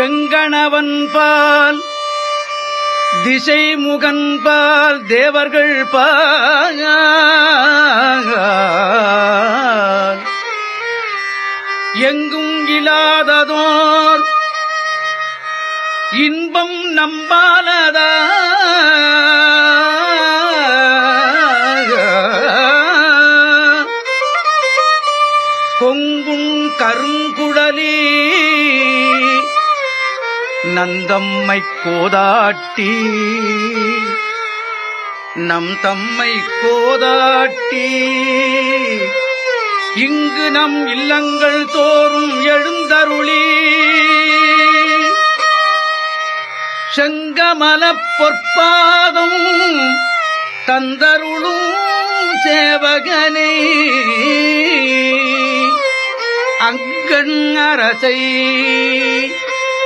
செங்கணவன்பால் திசை முகன்பால் தேவர்கள் பால் எங்கும் இல்லாததோர் இன்பம் நம்பாலதா கொங்குண் கருங்குழலி நந்தம்மை கோதாட்டி நம் தம்மை கோதாட்டி இங்கு நம் இல்லங்கள் தோறும் எழுந்தருளி செங்கமலப் பொற்பாதம் தந்தருளும் சேவகனே அங்கண் அரசை